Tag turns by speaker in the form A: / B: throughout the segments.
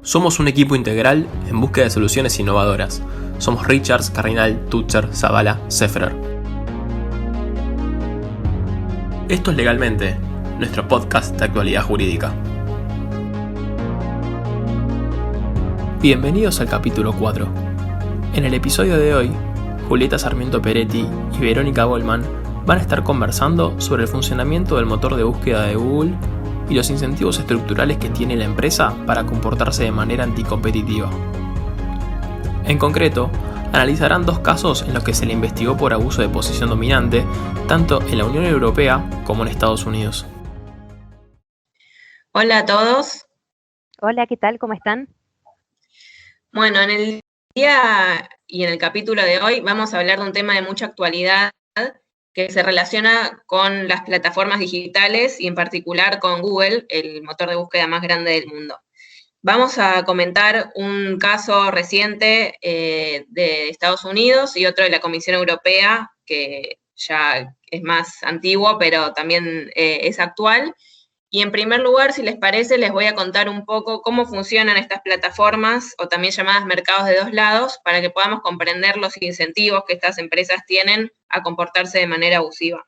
A: Somos un equipo integral en búsqueda de soluciones innovadoras. Somos Richards, Cardinal, Tutcher, Zavala, Sefrer. Esto es Legalmente, nuestro podcast de actualidad jurídica. Bienvenidos al capítulo 4. En el episodio de hoy, Julieta Sarmiento Peretti y Verónica Goldman van a estar conversando sobre el funcionamiento del motor de búsqueda de Google y los incentivos estructurales que tiene la empresa para comportarse de manera anticompetitiva. En concreto, analizarán dos casos en los que se le investigó por abuso de posición dominante, tanto en la Unión Europea como en Estados Unidos.
B: Hola a todos.
C: Hola, ¿qué tal? ¿Cómo están?
B: Bueno, en el día y en el capítulo de hoy vamos a hablar de un tema de mucha actualidad que se relaciona con las plataformas digitales y en particular con Google, el motor de búsqueda más grande del mundo. Vamos a comentar un caso reciente de Estados Unidos y otro de la Comisión Europea, que ya es más antiguo, pero también es actual. Y en primer lugar, si les parece, les voy a contar un poco cómo funcionan estas plataformas, o también llamadas mercados de dos lados, para que podamos comprender los incentivos que estas empresas tienen a comportarse de manera abusiva.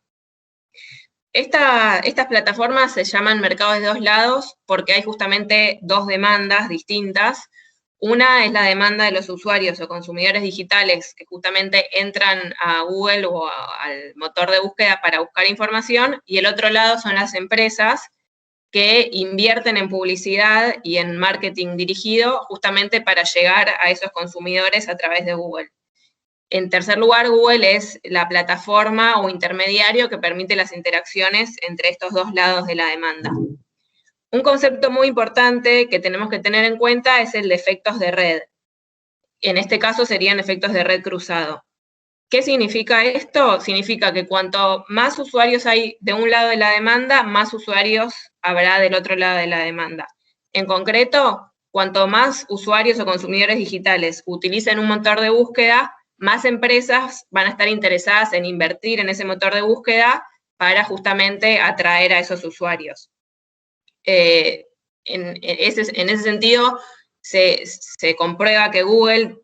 B: Estas plataformas se llaman mercados de dos lados porque hay justamente dos demandas distintas. Una es la demanda de los usuarios o consumidores digitales que justamente entran a Google o al motor de búsqueda para buscar información, y el otro lado son las empresas que invierten en publicidad y en marketing dirigido justamente para llegar a esos consumidores a través de Google. En tercer lugar, Google es la plataforma o intermediario que permite las interacciones entre estos dos lados de la demanda. Un concepto muy importante que tenemos que tener en cuenta es el de efectos de red. En este caso serían efectos de red cruzado. ¿Qué significa esto? Significa que cuanto más usuarios hay de un lado de la demanda, más usuarios habrá del otro lado de la demanda. En concreto, cuanto más usuarios o consumidores digitales utilicen un motor de búsqueda, más empresas van a estar interesadas en invertir en ese motor de búsqueda para justamente atraer a esos usuarios. En ese sentido, se comprueba que Google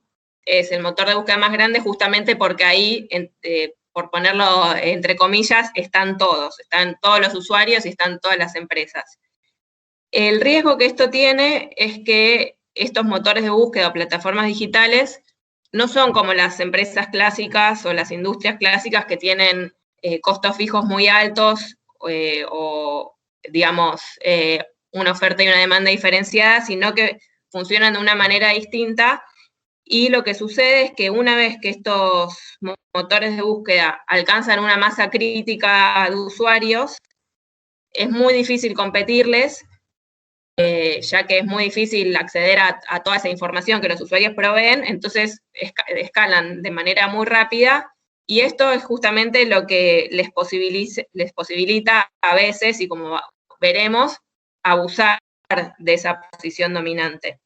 B: es el motor de búsqueda más grande justamente porque ahí, por ponerlo entre comillas, están todos los usuarios y están todas las empresas. El riesgo que esto tiene es que estos motores de búsqueda o plataformas digitales no son como las empresas clásicas o las industrias clásicas que tienen costos fijos muy altos o digamos, una oferta y una demanda diferenciada, sino que funcionan de una manera distinta. Y lo que sucede es que una vez que estos motores de búsqueda alcanzan una masa crítica de usuarios, es muy difícil competirles, ya que es muy difícil acceder a toda esa información que los usuarios proveen, entonces escalan de manera muy rápida, y esto es justamente lo que les posibilita a veces, y como veremos, abusar de esa posición dominante.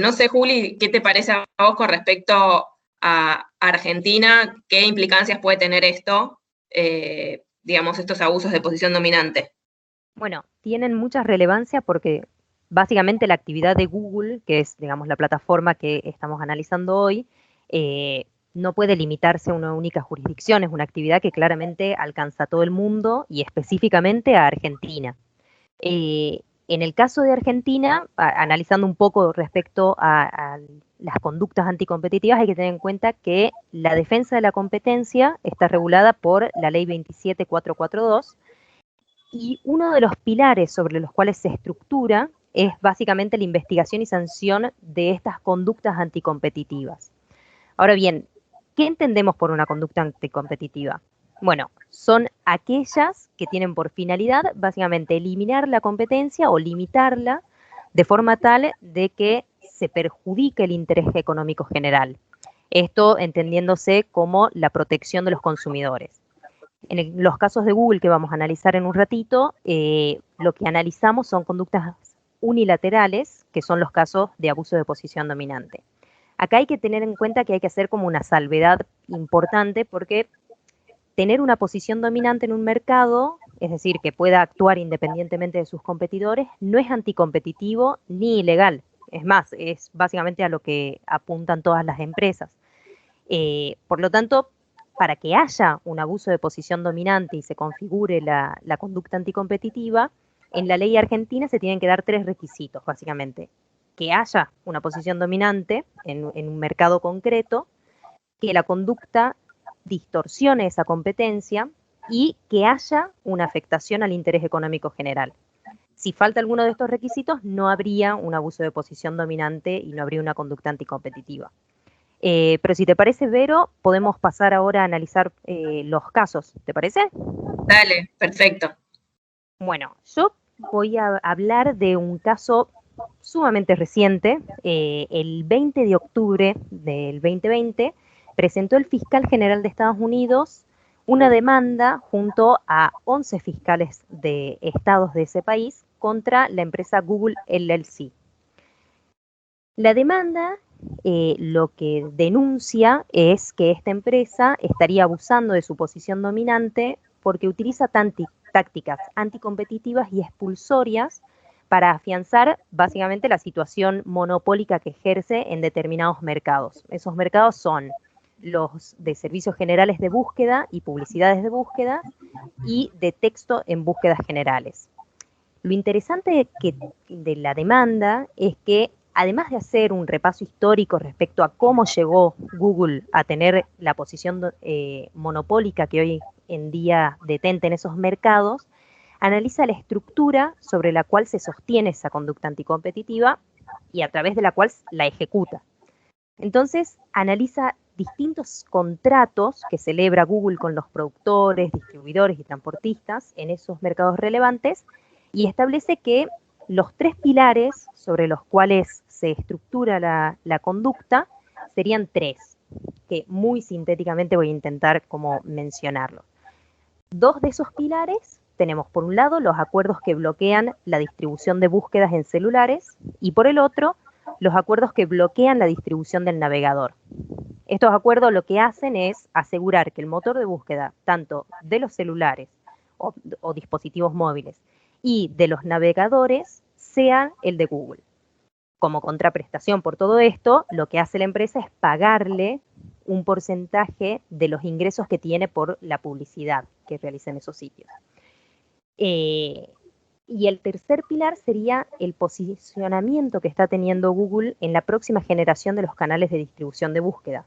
B: No sé, Juli, ¿qué te parece a vos con respecto a Argentina? ¿Qué implicancias puede tener esto, digamos, estos abusos de posición dominante?
C: Bueno, tienen mucha relevancia porque básicamente la actividad de Google, que es, digamos, la plataforma que estamos analizando hoy, no puede limitarse a una única jurisdicción. Es una actividad que claramente alcanza a todo el mundo y específicamente a Argentina. En el caso de Argentina, analizando un poco respecto a las conductas anticompetitivas, hay que tener en cuenta que la defensa de la competencia está regulada por la Ley 27442, y uno de los pilares sobre los cuales se estructura es básicamente la investigación y sanción de estas conductas anticompetitivas. Ahora bien, ¿qué entendemos por una conducta anticompetitiva? Bueno, son aquellas que tienen por finalidad básicamente eliminar la competencia o limitarla de forma tal de que se perjudique el interés económico general. Esto entendiéndose como la protección de los consumidores. En los casos de Google que vamos a analizar en un ratito, lo que analizamos son conductas unilaterales, que son los casos de abuso de posición dominante. Acá hay que tener en cuenta que hay que hacer como una salvedad importante, porque tener una posición dominante en un mercado es decir, que pueda actuar independientemente de sus competidores, no es anticompetitivo ni ilegal. Es más, es básicamente a lo que apuntan todas las empresas. Por lo tanto, para que haya un abuso de posición dominante y se configure la conducta anticompetitiva, en la ley argentina se tienen que dar 3 requisitos, básicamente. Que haya una posición dominante en un mercado concreto, que la conducta distorsione esa competencia y que haya una afectación al interés económico general. Si falta alguno de estos requisitos, no habría un abuso de posición dominante y no habría una conducta anticompetitiva. Pero si te parece, Vero, podemos pasar ahora a analizar los casos, ¿te parece?
B: Dale, perfecto.
C: Bueno, yo voy a hablar de un caso sumamente reciente. El 20 de octubre del 2020 presentó el fiscal general de Estados Unidos una demanda junto a 11 fiscales de estados de ese país contra la empresa Google LLC. La demanda lo que denuncia es que esta empresa estaría abusando de su posición dominante porque utiliza tácticas anticompetitivas y expulsorias para afianzar básicamente la situación monopólica que ejerce en determinados mercados. Esos mercados son los de servicios generales de búsqueda y publicidades de búsqueda y de texto en búsquedas generales. Lo interesante de la demanda es que, además de hacer un repaso histórico respecto a cómo llegó Google a tener la posición monopólica que hoy en día detenta en esos mercados, analiza la estructura sobre la cual se sostiene esa conducta anticompetitiva y a través de la cual la ejecuta. Entonces, analiza distintos contratos que celebra Google con los productores, distribuidores y transportistas en esos mercados relevantes y establece que los 3 pilares sobre los cuales se estructura la conducta serían 3, que muy sintéticamente voy a intentar como mencionarlos. 2 de esos pilares tenemos, por un lado, los acuerdos que bloquean la distribución de búsquedas en celulares y por el otro, los acuerdos que bloquean la distribución del navegador. Estos acuerdos lo que hacen es asegurar que el motor de búsqueda, tanto de los celulares o dispositivos móviles y de los navegadores, sea el de Google. Como contraprestación por todo esto, lo que hace la empresa es pagarle un porcentaje de los ingresos que tiene por la publicidad que realiza en esos sitios. Y el tercer pilar sería el posicionamiento que está teniendo Google en la próxima generación de los canales de distribución de búsqueda,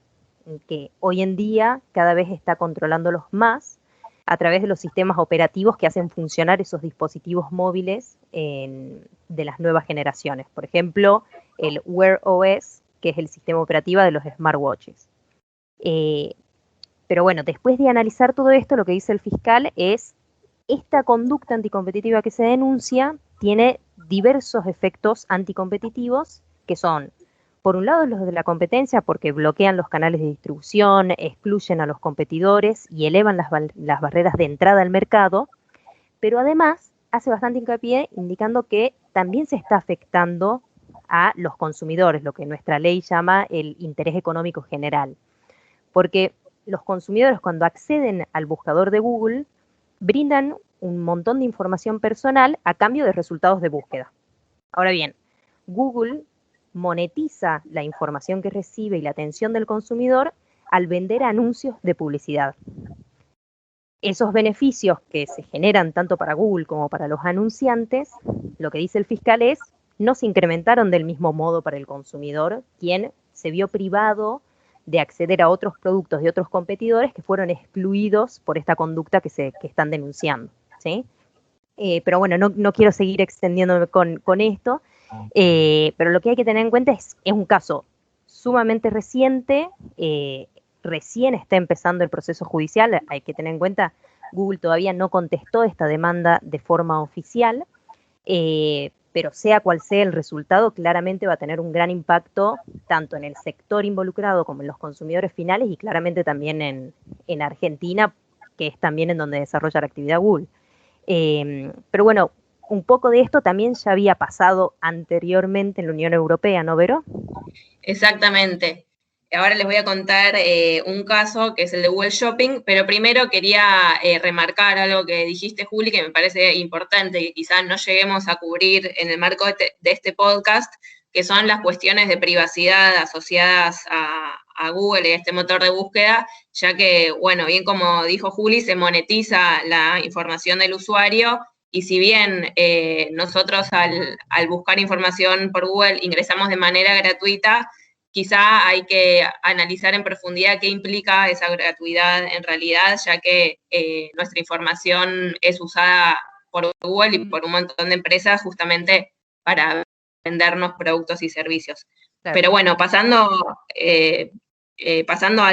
C: que hoy en día cada vez está controlándolos más a través de los sistemas operativos que hacen funcionar esos dispositivos móviles de las nuevas generaciones. Por ejemplo, el Wear OS, que es el sistema operativo de los smartwatches. Pero bueno, después de analizar todo esto, lo que dice el fiscal es: esta conducta anticompetitiva que se denuncia tiene diversos efectos anticompetitivos que son, por un lado, los de la competencia, porque bloquean los canales de distribución, excluyen a los competidores y elevan las barreras de entrada al mercado, pero además hace bastante hincapié indicando que también se está afectando a los consumidores, lo que nuestra ley llama el interés económico general. Porque los consumidores, cuando acceden al buscador de Google, brindan un montón de información personal a cambio de resultados de búsqueda. Ahora bien, Google monetiza la información que recibe y la atención del consumidor al vender anuncios de publicidad. Esos beneficios que se generan tanto para Google como para los anunciantes, lo que dice el fiscal es, no se incrementaron del mismo modo para el consumidor, quien se vio privado de acceder a otros productos de otros competidores que fueron excluidos por esta conducta que están denunciando, ¿sí? Pero bueno, no quiero seguir extendiéndome con esto, pero lo que hay que tener en cuenta es un caso sumamente reciente, recién está empezando el proceso judicial, hay que tener en cuenta, Google todavía no contestó esta demanda de forma oficial, pero sea cual sea el resultado, claramente va a tener un gran impacto tanto en el sector involucrado como en los consumidores finales y claramente también en Argentina, que es también en donde desarrolla la actividad Google. Pero bueno, un poco de esto también ya había pasado anteriormente en la Unión Europea, ¿no, Vero?
B: Exactamente. ahora les voy a contar un caso que es el de Google Shopping, pero primero quería remarcar algo que dijiste, Juli, que me parece importante, que quizás no lleguemos a cubrir en el marco de este podcast, que son las cuestiones de privacidad asociadas a Google y a este motor de búsqueda, ya que, bueno, bien como dijo Juli, se monetiza la información del usuario, y si bien nosotros al buscar información por Google ingresamos de manera gratuita, quizá hay que analizar en profundidad qué implica esa gratuidad en realidad, ya que nuestra información es usada por Google y por un montón de empresas justamente para vendernos productos y servicios. Claro. Pero bueno, pasando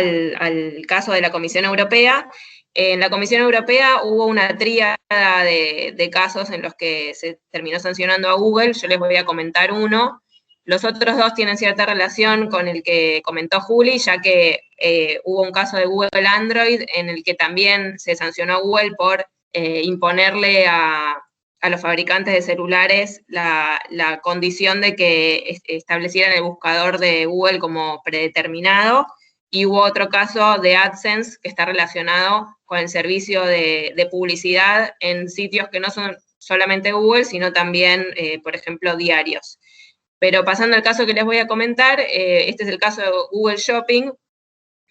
B: al caso de la Comisión Europea, en la Comisión Europea hubo una tríada de casos en los que se terminó sancionando a Google. Yo les voy a comentar uno. Los otros dos tienen cierta relación con el que comentó Juli, ya que hubo un caso de Google Android en el que también se sancionó a Google por imponerle a los fabricantes de celulares la condición de que establecieran el buscador de Google como predeterminado, y hubo otro caso de AdSense que está relacionado con el servicio de publicidad en sitios que no son solamente Google, sino también, por ejemplo, diarios. Pero pasando al caso que les voy a comentar, este es el caso de Google Shopping.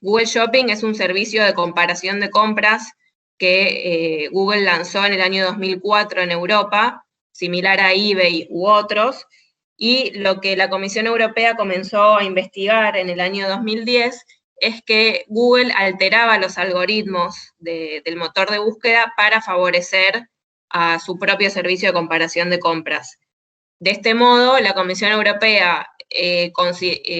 B: Google Shopping es un servicio de comparación de compras que Google lanzó en el año 2004 en Europa, similar a eBay u otros, y lo que la Comisión Europea comenzó a investigar en el año 2010 es que Google alteraba los algoritmos del motor de búsqueda para favorecer a su propio servicio de comparación de compras. De este modo, la Comisión Europea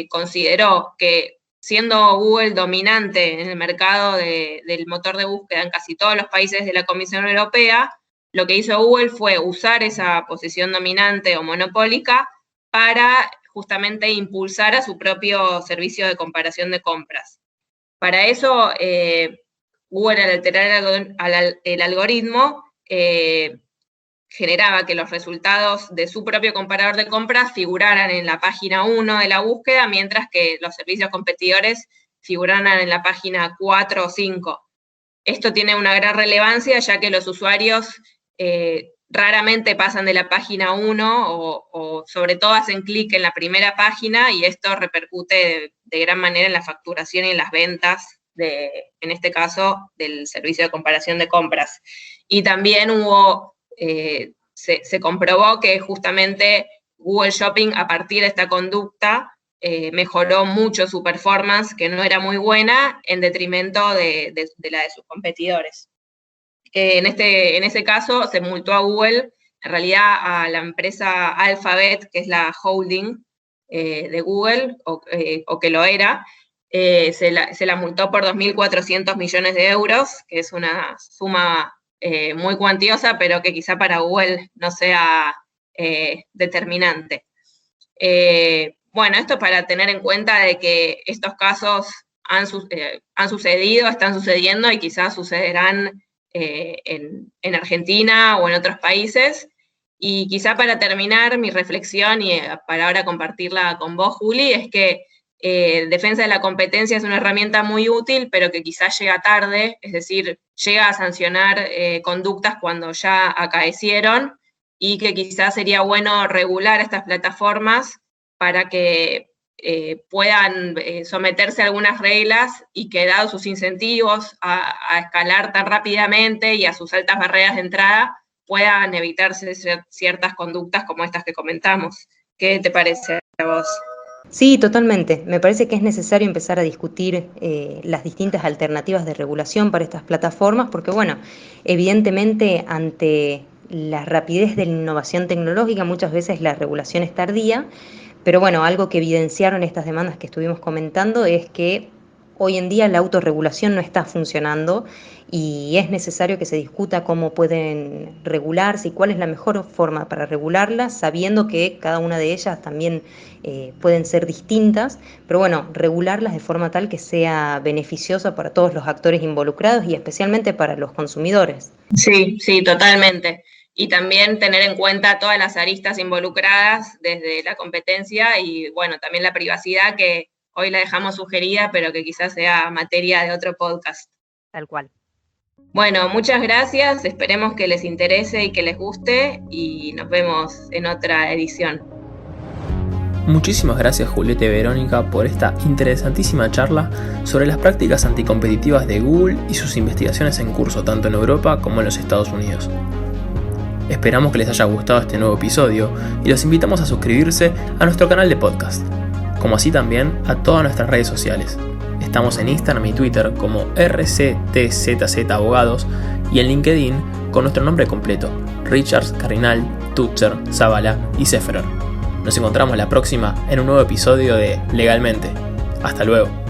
B: consideró que, siendo Google dominante en el mercado del motor de búsqueda en casi todos los países de la Comisión Europea, lo que hizo Google fue usar esa posición dominante o monopólica para justamente impulsar a su propio servicio de comparación de compras. Para eso, Google, al alterar el algoritmo, generaba que los resultados de su propio comparador de compras figuraran en la página 1 de la búsqueda, mientras que los servicios competidores figuraran en la página 4 o 5. Esto tiene una gran relevancia, ya que los usuarios raramente pasan de la página 1 o sobre todo hacen clic en la primera página, y esto repercute de gran manera en la facturación y en las ventas, en este caso, del servicio de comparación de compras. Y también se comprobó que justamente Google Shopping, a partir de esta conducta, mejoró mucho su performance, que no era muy buena, en detrimento de la de sus competidores. En ese caso se multó a Google, en realidad a la empresa Alphabet, que es la holding de Google, o que lo era, se la multó por 2.400 millones de euros, que es una suma muy cuantiosa, pero que quizá para Google no sea determinante. Bueno, esto para tener en cuenta de que estos casos han sucedido, están sucediendo y quizás sucederán en Argentina o en otros países. Y quizá para terminar mi reflexión, y para ahora compartirla con vos, Juli, es que defensa de la competencia es una herramienta muy útil, pero que quizás llega tarde, es decir, llega a sancionar conductas cuando ya acaecieron, y que quizás sería bueno regular estas plataformas para que puedan someterse a algunas reglas, y que, dados sus incentivos a escalar tan rápidamente y a sus altas barreras de entrada, puedan evitarse ciertas conductas como estas que comentamos. ¿Qué te parece a vos?
C: Sí, totalmente. Me parece que es necesario empezar a discutir las distintas alternativas de regulación para estas plataformas, porque, bueno, evidentemente ante la rapidez de la innovación tecnológica muchas veces la regulación es tardía, pero bueno, algo que evidenciaron estas demandas que estuvimos comentando es que hoy en día la autorregulación no está funcionando, y es necesario que se discuta cómo pueden regularse y cuál es la mejor forma para regularlas, sabiendo que cada una de ellas también pueden ser distintas, pero bueno, regularlas de forma tal que sea beneficiosa para todos los actores involucrados y especialmente para los consumidores.
B: Sí, sí, totalmente. Y también tener en cuenta todas las aristas involucradas, desde la competencia y, bueno, también la privacidad, que hoy la dejamos sugerida, pero que quizás sea materia de otro podcast.
C: Tal cual.
B: Bueno, muchas gracias, esperemos que les interese y que les guste y nos vemos en otra edición.
A: Muchísimas gracias Julieta y Verónica por esta interesantísima charla sobre las prácticas anticompetitivas de Google y sus investigaciones en curso tanto en Europa como en los Estados Unidos. Esperamos que les haya gustado este nuevo episodio y los invitamos a suscribirse a nuestro canal de podcast, como así también a todas nuestras redes sociales. Estamos en Instagram y Twitter como RCTZZ Abogados y en LinkedIn con nuestro nombre completo, Richards, Cardinal, Tutzer, Zavala y Sefferer. Nos encontramos la próxima en un nuevo episodio de Legalmente. Hasta luego.